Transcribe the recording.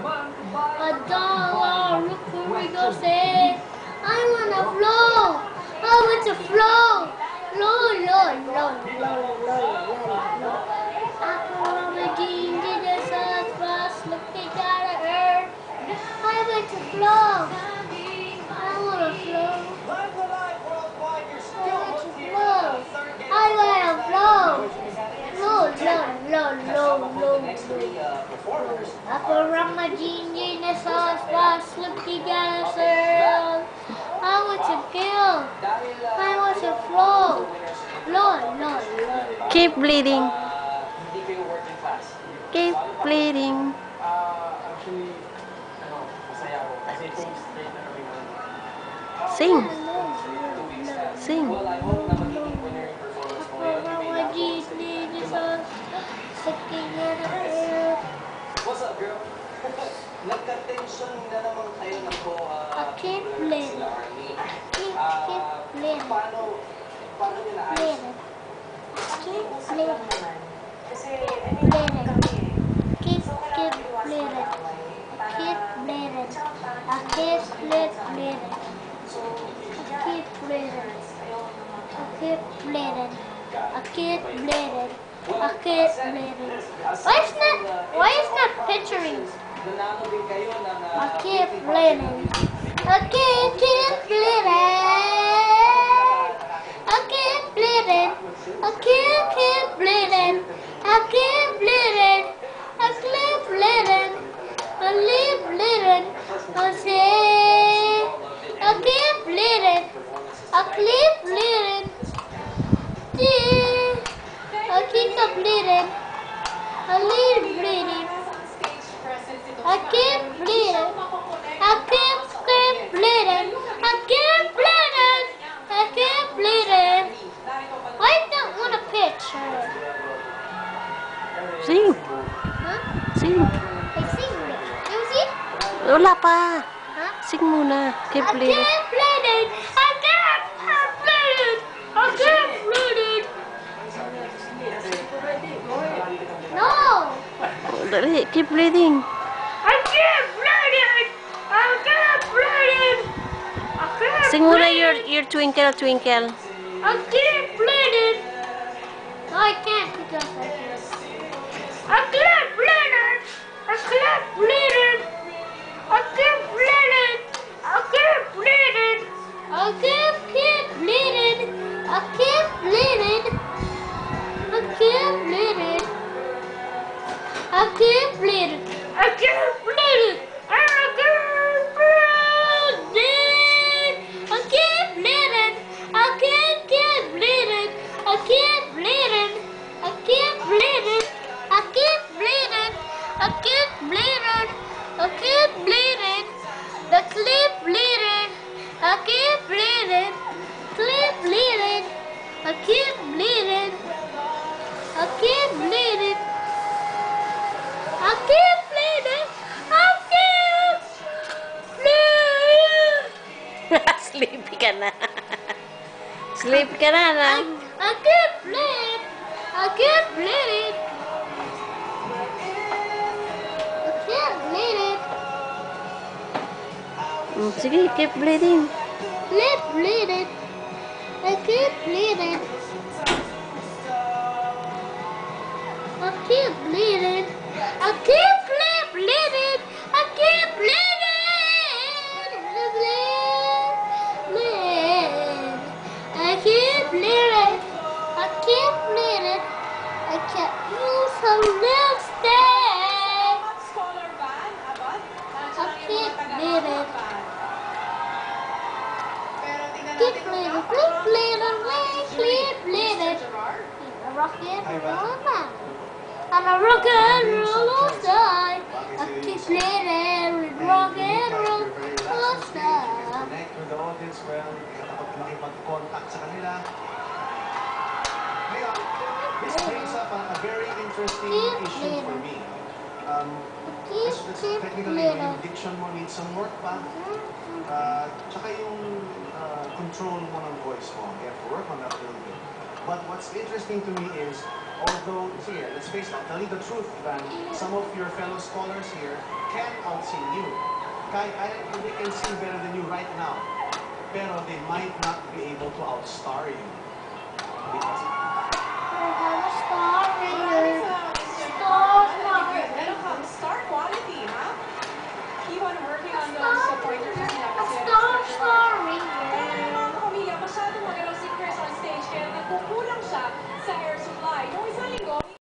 $1. Look where we go, say. I wanna flow. I want to flow. Low, low, low, low, low, low. After the ginger, the sun was looking at the earth. I want to flow. I wanna flow. I want to flow. I wanna flow. Low, low, low, low, low, low. After my ginger, the sun was looking at the earth. I want to kill. I want to flow. Low, low, low. Keep bleeding. Keep bleeding. Sing. Sing. What's up, girl? Nagka-tension na naman kayo ng I can't blend. Can't blend. Paano nyo naayos? Can't blend. Kasi blend. Can't blend. Can't blend. I can't blend. I can't blend. I can't blend. I can't blend. I can't blend. Why is not picturing? I can't blend. I can't blend. I can't blend. I can't blend. I can't blend. I can't blend. I live blend. I say I can't blend. I can't blend. I keep bleeding. I live bleeding. I can't bleed. I can't bleeding. I can't bleeding. I can't bleeding. I don't want a picture. Sing. Huh? Sing. I sing it. You see? Wala pa. Huh? Sing muna. Keep I bleeding. can't bleeding. I can't bleeding. I can't bleeding. No. Dali, keep bleeding. I can't bleeding. I can't bleeding. I can't. Sing muna your twinkle, twinkle. I can't bleeding. No, I can't because I can't. I can't bleeding. I can't bleeding. I can't bleeding. I can't bleeding. I can't bleeding. I can't bleeding. I can't bleeding. I can't bleed. I can't bleed. I can't bleed. I can't bleed. I can't bleed. I can't bleed. I can't bleed. I can't bleed. I can't bleed. I can't bleed. The clip bleeding. I can't bleed. Clip bleeding. I can't bleed. I can't bleed. I can't bleed it. I can't bleed. Sleepy ka na. Sleepy ka na, na. I can't bleed. I can't bleed it. I can't bleed it. Sige, keep bleeding. Let's bleed it. I can't bleed it. I can't bleed it. I can't bleed it. I can't bleed it. Bleed. I can't bleed it. I can't bleed it. I can't use some lipstick. I can't bleed it. Keep bleeding. Keep bleeding. Keep bleeding. Rock and roll man. I'm a rock and roll star. I keep bleeding with rock and roll star. Connect with the audience well, makapag-contact sa kanila. Ngayon, this brings up a very interesting issue for me. Technically, yung diction mo needs some work pa. Tsaka yung control mo ng voice mo. You have to work on that a little bit. But what's interesting to me is, Although, sige, let's face it, tell you the truth, Ivan, some of your fellow scholars here can outsing you. They can sing better than you right now, pero they might not be able to outstar you. Because